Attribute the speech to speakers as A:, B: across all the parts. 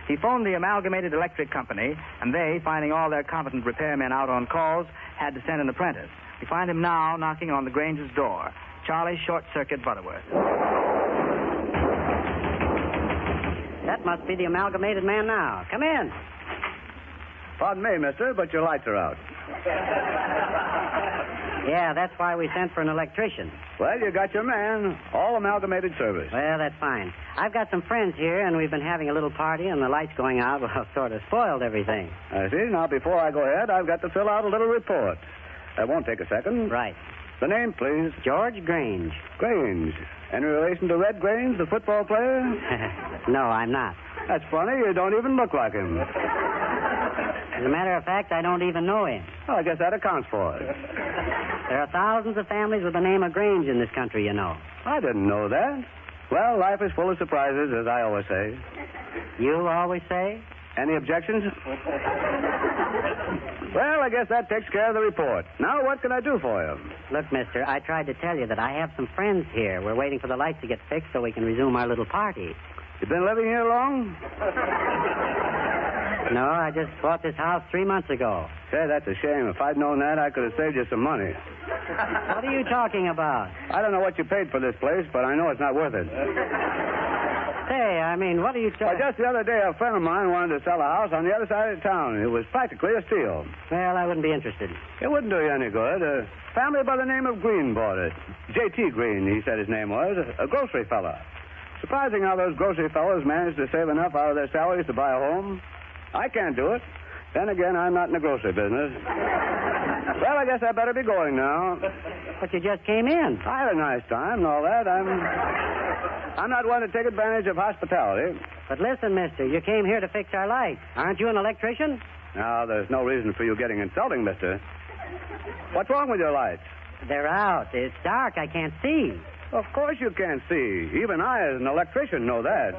A: He phoned the Amalgamated Electric Company, and they, finding all their competent repairmen out on calls, had to send an apprentice. We find him now knocking on the Grange's door. Charlie Short Circuit Butterworth.
B: That must be the Amalgamated man now. Come in.
C: Pardon me, mister, but your lights are out.
B: Yeah, that's why we sent for an electrician.
C: Well, you got your man. All Amalgamated service.
B: Well, that's fine. I've got some friends here, and we've been having a little party, and the lights going out, well, sort of spoiled everything.
C: I see. Now, before I go ahead, I've got to fill out a little report. That won't take a second.
B: Right.
C: The name, please.
B: George Grange.
C: Grange. Any relation to Red Grange, the football player?
B: No, I'm not.
C: That's funny. You don't even look like him.
B: As a matter of fact, I don't even know him.
C: Well, I guess that accounts for it.
B: There are thousands of families with the name of Grange in this country, you know.
C: I didn't know that. Well, life is full of surprises, as I always say.
B: You always say?
C: Any objections? Well, I guess that takes care of the report. Now, what can I do for you?
B: Look, mister, I tried to tell you that I have some friends here. We're waiting for the lights to get fixed so we can resume our little party.
C: You been living here long?
B: No, I just bought this house 3 months ago.
C: Say, that's a shame. If I'd known that, I could have saved you some money.
B: What are you talking about?
C: I don't know what you paid for this place, but I know it's not worth it.
B: Say, I mean, what are you talking...
C: Well, just the other day, a friend of mine wanted to sell a house on the other side of town. It was practically a steal.
B: Well, I wouldn't be interested.
C: It wouldn't do you any good. A family by the name of Green bought it. J.T. Green, he said his name was. A grocery fella. Surprising how those grocery fellows manage to save enough out of their salaries to buy a home. I can't do it. Then again, I'm not in the grocery business. Well, I guess I better be going now.
B: But you just came in.
C: I had a nice time and all that. I'm not one to take advantage of hospitality.
B: But listen, mister, you came here to fix our lights. Aren't you an electrician?
C: Now, there's no reason for you getting insulting, mister. What's wrong with your lights?
B: They're out. It's dark. I can't see.
C: Of course you can't see. Even I, as an electrician, know that.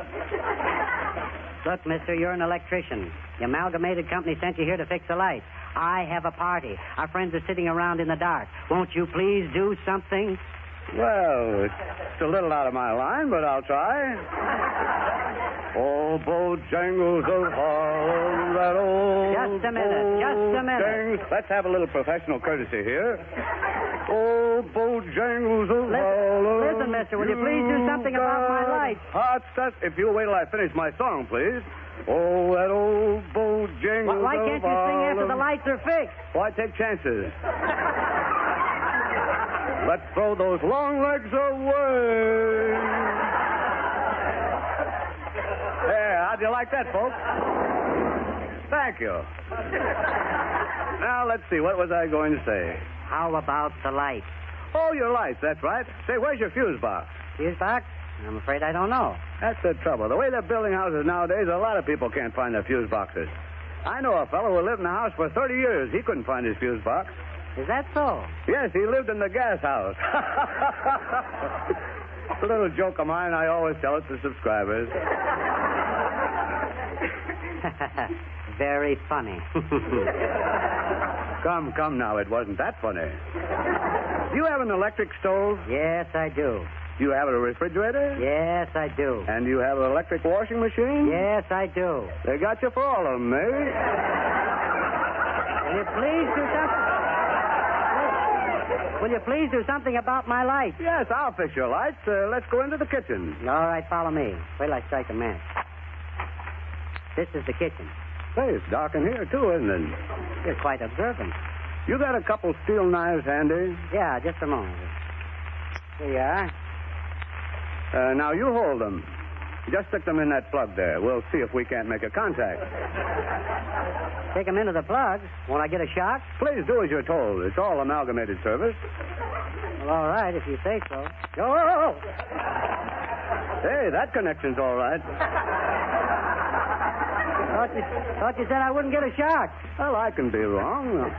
B: Look, mister, you're an electrician. The Amalgamated Company sent you here to fix the lights. I have a party. Our friends are sitting around in the dark. Won't you please do something?
C: Well, it's a little out of my line, but I'll try. Oh, Bojangles of Harlem, that old...
B: Just a minute.
C: Let's have a little professional courtesy here. Oh, Bojangles of Harlem...
B: Listen, mister, will you please do something about my lights?
C: Hot stuff. If you'll wait till I finish my song, please. Oh, that old Bojangles
B: Why can't you sing after the lights are fixed?
C: Why take chances? Let's throw those long legs away. There, how'd you like that, folks? Thank you. Now, let's see. What was I going to say?
B: How about the lights?
C: Oh, your lights, that's right. Say, where's your fuse box?
B: Fuse box? I'm afraid I don't know.
C: That's the trouble. The way they're building houses nowadays, a lot of people can't find their fuse boxes. I know a fellow who lived in a house for 30 years. He couldn't find his fuse box.
B: Is that so?
C: Yes, he lived in the gas house. It's a little joke of mine. I always tell it to subscribers.
B: Very funny.
C: Come now. It wasn't that funny. Do you have an electric stove?
B: Yes, I do.
C: Do you have a refrigerator?
B: Yes, I do.
C: And you have an electric washing machine?
B: Yes, I do.
C: They got you for all of them, eh?
B: Will you please do something? Will you please do something about my lights?
C: Yes, I'll fix your lights. Let's go into the kitchen.
B: All right, follow me. Wait till I strike a match. This is the kitchen.
C: Say, it's dark in here, too, isn't it?
B: You're quite observant.
C: You got a couple steel knives handy?
B: Yeah, just a moment. Here you are.
C: Now, you hold them. Just stick them in that plug there. We'll see if we can't make a contact.
B: Take them into the plug. Won't I get a shock?
C: Please do as you're told. It's all Amalgamated service.
B: Well, all right, if you say so. Oh!
C: Hey, that connection's all right.
B: Thought you said I wouldn't get a shock.
C: Well, I can be wrong.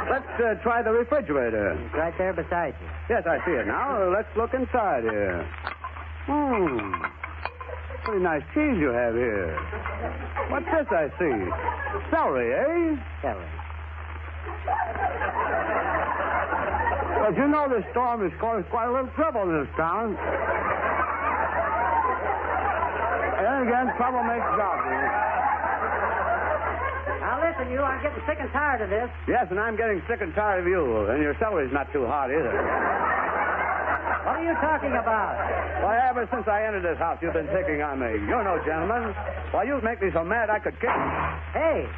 C: Let's try the refrigerator.
B: It's right there beside you.
C: Yes, I see it now. Let's look inside here. Pretty nice cheese you have here. What's this I see? Celery, eh?
B: Celery.
C: Well, you know this storm has caused quite a little trouble in this town. again, trouble makes jobs.
B: Now, listen, you, I'm getting sick and tired of this.
C: Yes, and I'm getting sick and tired of you. And your celery's not too hot either.
B: What are you talking about?
C: Why, ever since I entered this house, you've been picking on me. You're no gentleman. Why, you'd make me so mad I could kick you.
B: Hey.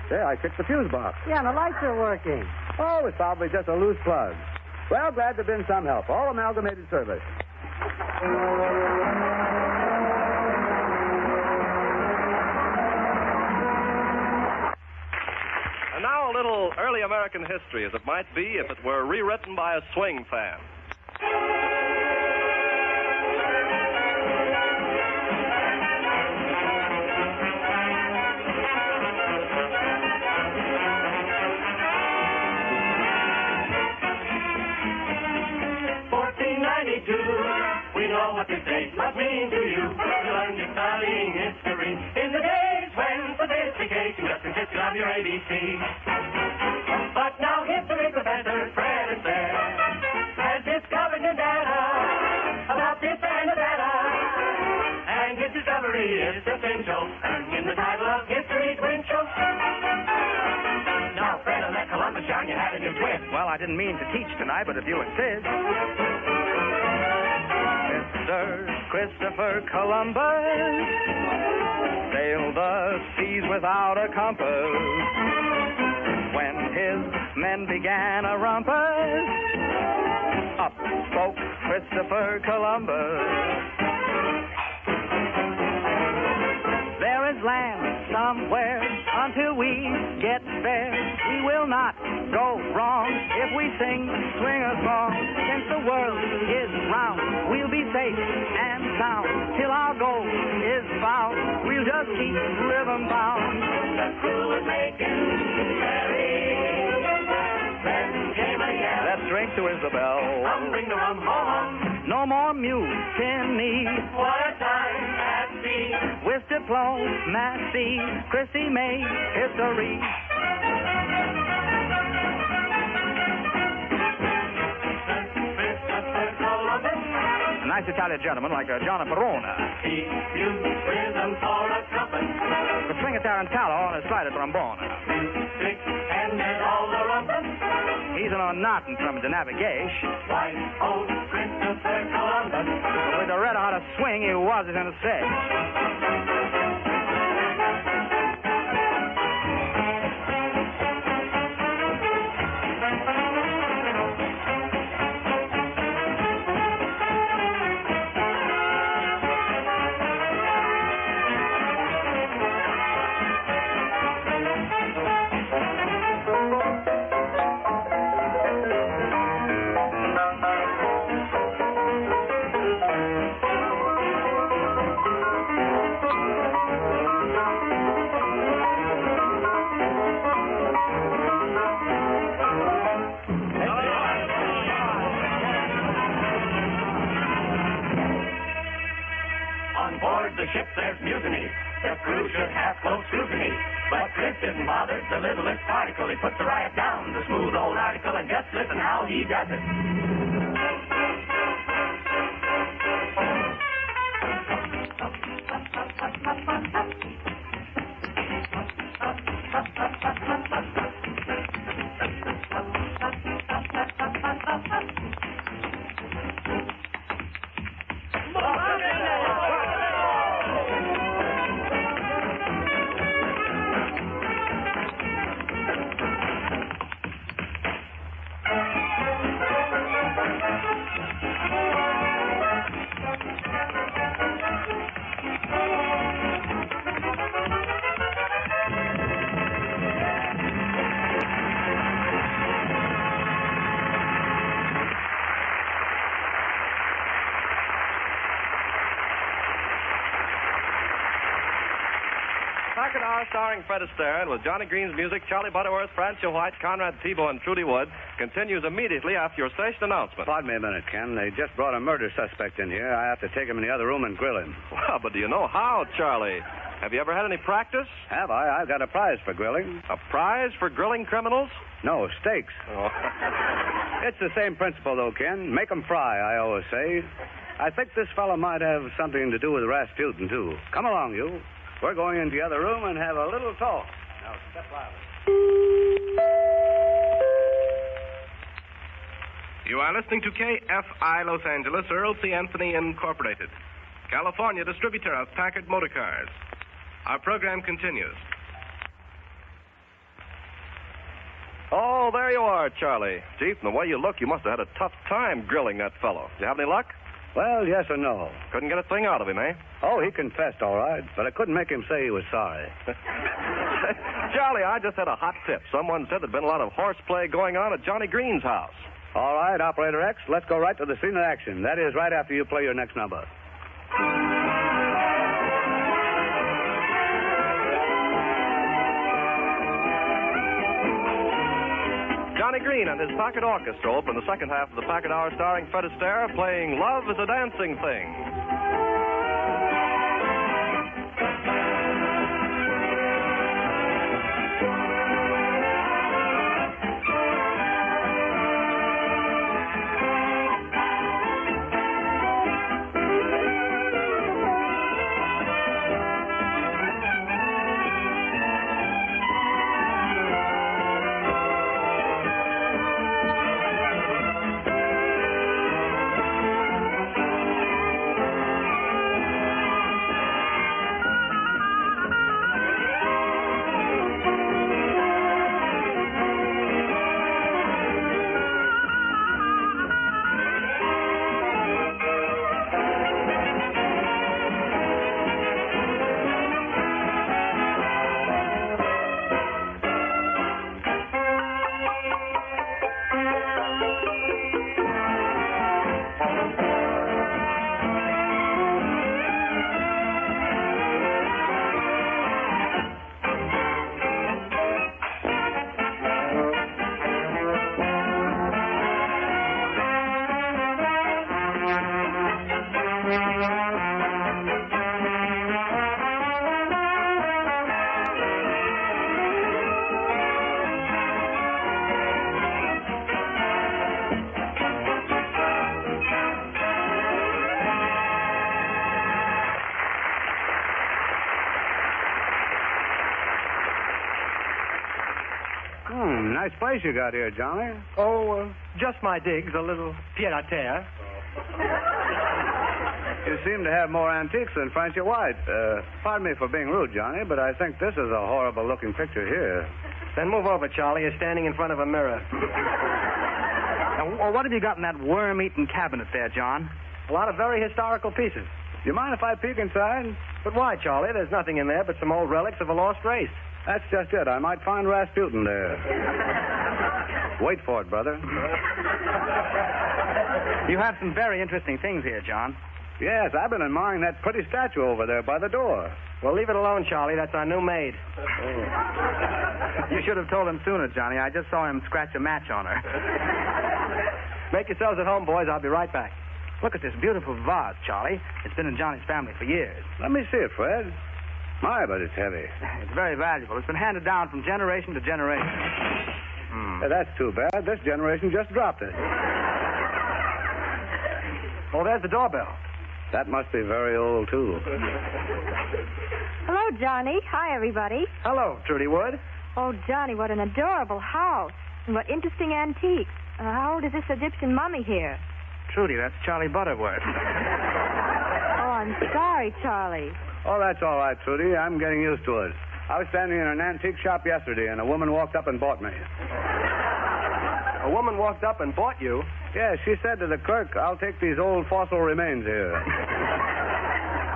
C: There, I kicked the fuse box.
B: Yeah, and the lights are working.
C: Oh, it's probably just a loose plug. Well, glad to have been some help. All amalgamated service.
D: And now a little early American history, as it might be if it were rewritten by a swing fan.
E: We know what this day must mean to you. You learned your spelling history in the days when sophistication just consisted of your ABC. But now history professor Fred Astaire has discovered new data about this and that. And his discovery is essential, earning the title of History's Winchell. Now, Fred, let Columbus shine your hat in your twist.
A: Well, I didn't mean to teach tonight, but if you insist. Mr. Christopher Columbus sailed the seas without a compass. When his men began a rumpus, up spoke Christopher Columbus. There is land somewhere until we get there. We will not go wrong if we sing, swing a song. Since the world is round, we'll be safe and sound. Till our goal is found, we'll just keep rhythm bound.
E: The crew was making merry. Then came a yell.
A: Let's drink to Isabel.
E: Bring the rum home.
A: No more mutiny.
E: What a time at sea.
A: With diplomacy, Chrissy made history. A nice Italian gentleman like John Perona.
E: He used rhythm for a compass.
A: The string tarantella on his slide trombone.
E: Six-handed all the rumpus.
A: He's an ornatin from the navigation.
E: Why, old Christopher Columbus.
A: With a red how to swing, he was in a set.
E: The ship, there's mutiny. The crew should have close scrutiny. But Chris didn't bother the littlest particle. He puts the riot down, the smooth old article, and just listen how he does it.
D: Packard, starring Fred Astaire, and with Johnny Green's music, Charlie Butterworth, Francia White, Conrad Tebow, and Trudy Wood, continues immediately after your station announcement.
C: Pardon me a minute, Ken. They just brought a murder suspect in here. I have to take him in the other room and grill him.
D: Well, but do you know how, Charlie? Have you ever had any practice?
C: Have I? I've got a prize for grilling.
D: A prize for grilling criminals?
C: No, steaks.
D: Oh.
C: It's the same principle, though, Ken. Make 'em fry, I always say. I think this fellow might have something to do with Rasputin, too. Come along, you. We're going into the other room and have a little talk. Now, step lively.
D: You are listening to KFI Los Angeles, Earl C. Anthony Incorporated, California distributor of Packard motor cars. Our program continues. Oh, there you are, Charlie. Gee, from the way you look, you must have had a tough time grilling that fellow. You have any luck?
C: Well, yes and no.
D: Couldn't get a thing out of him, eh?
C: Oh, he confessed, all right, but I couldn't make him say he was sorry.
D: Charlie, I just had a hot tip. Someone said there'd been a lot of horseplay going on at Johnny Green's house.
C: All right, Operator X, let's go right to the scene of action. That is, right after you play your next number.
D: Johnny Green and his Packard Orchestra open the second half of the Packard Hour starring Fred Astaire playing Love is a Dancing Thing.
C: Nice place you got here, Johnny.
F: Oh, just my digs, a little pied-à-terre.
C: You seem to have more antiques than Francie White. Pardon me for being rude, Johnny, but I think this is a horrible-looking picture here.
F: Then move over, Charlie. You're standing in front of a mirror. Now, what have you got in that worm-eaten cabinet there, John? A lot of very historical pieces.
C: You mind if I peek inside?
F: But why, Charlie? There's nothing in there but some old relics of a lost race.
C: That's just it. I might find Rasputin there. Wait for it, brother.
F: You have some very interesting things here, John.
C: Yes, I've been admiring that pretty statue over there by the door.
F: Well, leave it alone, Charlie. That's our new maid.
C: Oh.
F: You should have told him sooner, Johnny. I just saw him scratch a match on her. Make yourselves at home, boys. I'll be right back. Look at this beautiful vase, Charlie. It's been in Johnny's family for years.
C: Let me see it, Fred. My, but it's heavy.
F: It's very valuable. It's been handed down from generation to generation.
C: That's too bad. This generation just dropped it.
F: Oh, there's the doorbell.
C: That must be very old, too.
G: Hello, Johnny. Hi, everybody.
F: Hello, Trudy Wood.
G: Oh, Johnny, what an adorable house. And what interesting antiques. How old is this Egyptian mummy here?
F: Trudy, that's Charlie Butterworth.
G: Oh, I'm sorry, Charlie.
C: Oh, that's all right, Trudy. I'm getting used to it. I was standing in an antique shop yesterday, and a woman walked up and bought me.
F: A woman walked up and bought you?
C: Yes, she said to the clerk, I'll take these old fossil remains here.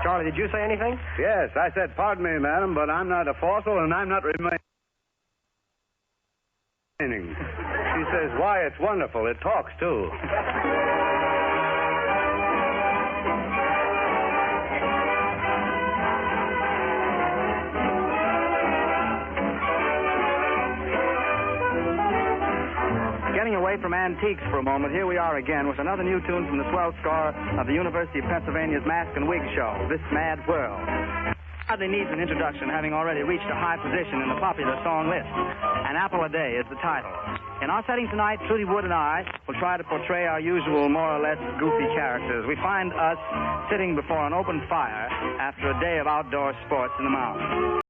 F: Charlie, did you say anything?
C: Yes, I said, pardon me, madam, but I'm not a fossil, and I'm not remaining. She says, why, it's wonderful. It talks, too.
F: Getting away from antiques for a moment, here we are again with another new tune from the swell score of the University of Pennsylvania's Mask and Wig Show, This Mad World. Hardly needs an introduction, having already reached a high position in the popular song list. An Apple a Day is the title. In our setting tonight, Trudy Wood and I will try to portray our usual more or less goofy characters. We find us sitting before an open fire after a day of outdoor sports in the mountains.